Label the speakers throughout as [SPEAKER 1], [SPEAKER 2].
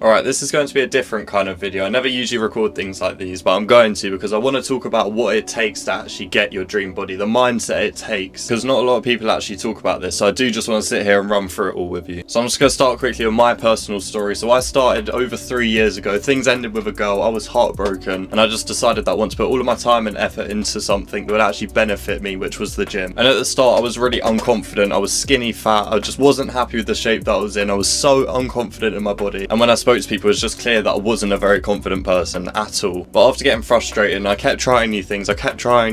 [SPEAKER 1] Alright, this is going to be a different kind of video. I never usually record things like these, but I'm going to because I want to talk about what it takes to actually get your dream body, the mindset it takes, because not a lot of people actually talk about this, so I do just want to sit here and run through it all with you. So I'm just going to start quickly with my personal story. So I started over 3 years ago. Things ended with a girl. I was heartbroken, and I just decided that I want to put all of my time and effort into something that would actually benefit me, which was the gym. And at the start, I was really unconfident. I was skinny, fat. I just wasn't happy with the shape that I was in. I was so unconfident in my body. And when I spoke to people, it was just clear that I wasn't a very confident person at all. But after getting frustrated, and I kept trying new things, I kept trying.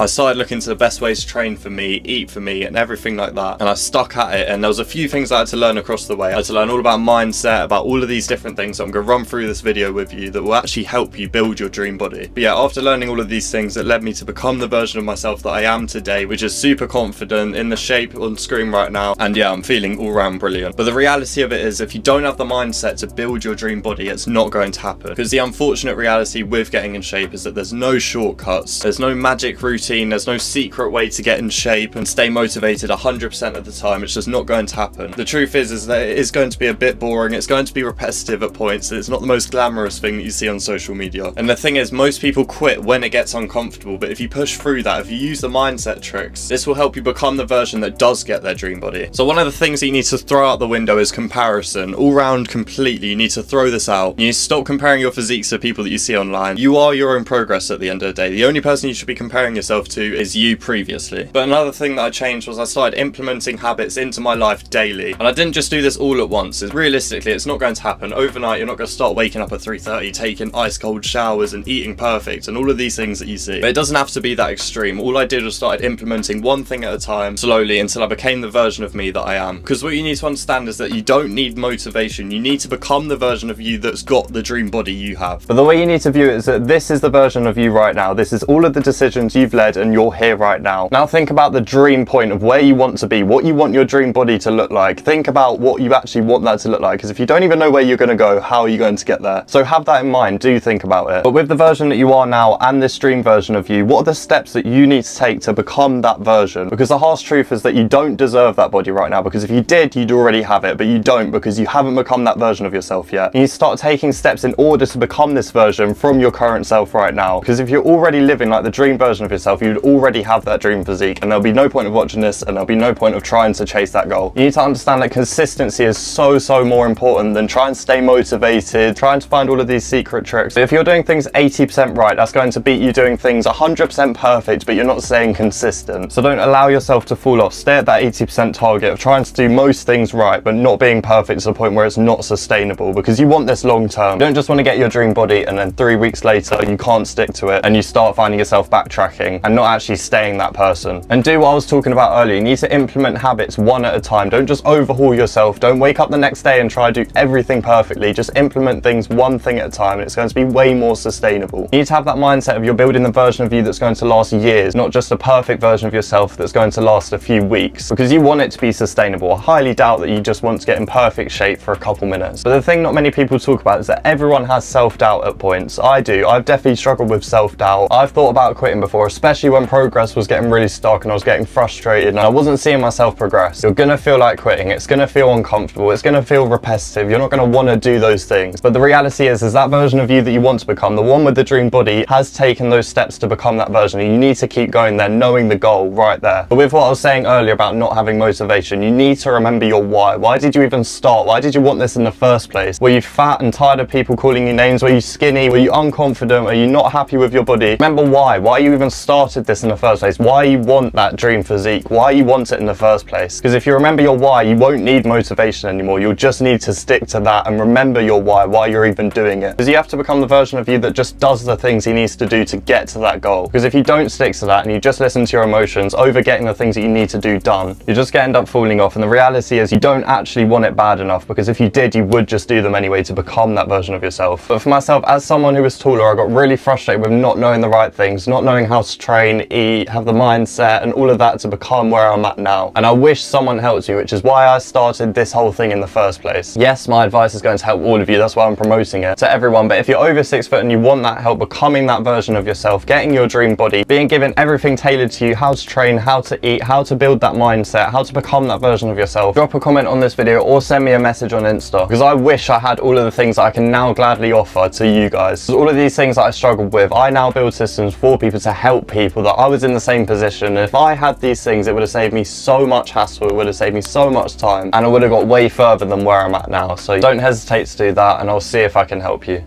[SPEAKER 1] I started looking into the best ways to train for me, eat for me, and everything like that. And I stuck at it, and there was a few things I had to learn across the way. I had to learn all about mindset, about all of these different things. So I'm going to run through this video with you that will actually help you build your dream body. But yeah, after learning all of these things, it led me to become the version of myself that I am today, which is super confident in the shape on screen right now. And yeah, I'm feeling all round brilliant. But the reality of it is, if you don't have the mindset to build your dream body, it's not going to happen. Because the unfortunate reality with getting in shape is that there's no shortcuts, there's no magic routine, there's no secret way to get in shape and stay motivated 100% of the time. It's just not going to happen. The truth is that it is going to be a bit boring, it's going to be repetitive at points, it's not the most glamorous thing that you see on social media. And the thing is, most people quit when it gets uncomfortable, but if you push through that, if you use the mindset tricks, this will help you become the version that does get their dream body. So one of the things that you need to throw out the window is comparison. All round completely, you need to throw this out. You need to stop comparing your physiques to people that you see online. You are your own progress at the end of the day. The only person you should be comparing yourself to is you previously. But another thing that I changed was I started implementing habits into my life daily. And I didn't just do this all at once. Realistically, it's not going to happen overnight. You're not going to start waking up at 3:30, taking ice cold showers and eating perfect and all of these things that you see. But it doesn't have to be that extreme. All I did was started implementing one thing at a time, slowly, until I became the version of me that I am. Because what you need to understand is that you don't need motivation. You need to become the version of you that's got the dream body you have. But the way you need to view it is that this is the version of you right now. This is all of the decisions you've led, and you're here right now. Now think about the dream point of where you want to be, what you want your dream body to look like. Think about what you actually want that to look like, because if you don't even know where you're going to go, how are you going to get there? So have that in mind, do think about it. But with the version that you are now and this dream version of you, what are the steps that you need to take to become that version? Because the harsh truth is that you don't deserve that body right now, because if you did, you'd already have it, but you don't, because you haven't become that version of yourself yet. You need to start taking steps in order to become this version from your current self right now. Because if you're already living like the dream version of yourself, you'd already have that dream physique, and there'll be no point of watching this, and there'll be no point of trying to chase that goal. You need to understand that consistency is so more important than trying to stay motivated, trying to find all of these secret tricks. If you're doing things 80% right, that's going to beat you doing things 100% perfect, but you're not staying consistent. So don't allow yourself to fall off. Stay at that 80% target of trying to do most things right, but not being perfect to the point where it's not sustainable, because you want this long term. You don't just want to get your dream body and then 3 weeks later you can't stick to it and you start finding yourself backtracking and not actually staying that person. And do what I was talking about earlier. You need to implement habits one at a time. Don't just overhaul yourself. Don't wake up the next day and try to do everything perfectly. Just implement things one thing at a time, and it's going to be way more sustainable. You need to have that mindset of you're building the version of you that's going to last years, not just a perfect version of yourself that's going to last a few weeks, because you want it to be sustainable. I highly doubt that you just want to get in perfect shape for a couple minutes. But the thing not many people talk about is that everyone has self-doubt at points. I do. I've definitely struggled with self-doubt. I've thought about quitting before, especially when progress was getting really stuck and I was getting frustrated and I wasn't seeing myself progress. You're gonna feel like quitting. It's gonna feel uncomfortable. It's gonna feel repetitive. You're not gonna want to do those things. But the reality is that version of you that you want to become, the one with the dream body, has taken those steps to become that version, and you need to keep going there, knowing the goal right there. But with what I was saying earlier about not having motivation, you need to remember your why. Why did you even start? Why did you want this in the first place? Were you fat and tired of people calling you names? Were you skinny? Were you unconfident? Are you not happy with your body? Remember why you even started this in the first place, why you want that dream physique, why you want it in the first place. Because if you remember your why, you won't need motivation anymore. You'll just need to stick to that and remember your why you're even doing it. Because you have to become the version of you that just does the things he needs to do to get to that goal. Because if you don't stick to that and you just listen to your emotions over getting the things that you need to do done, you're just going to end up falling off. And the reality is you don't actually want it bad enough, because if you did, you would just do them anyway to become that version of yourself. But for myself, as someone who was taller, I got really frustrated with not knowing the right things, not knowing how to train, eat, have the mindset and all of that to become where I'm at now. And I wish someone helped you, which is why I started this whole thing in the first place. Yes, my advice is going to help all of you. That's why I'm promoting it to everyone. But if you're over 6 foot and you want that help becoming that version of yourself, getting your dream body, being given everything tailored to you, how to train, how to eat, how to build that mindset, how to become that version of yourself, drop a comment on this video or send me a message on Insta, because I wish I had all of the things that I can now gladly offer to you guys. All of these things that I struggled with, I now build systems for people to help people that I was in the same position. And if I had these things, it would have saved me so much hassle, it would have saved me so much time, and I would have got way further than where I'm at now. So don't hesitate to do that, and I'll see if I can help you.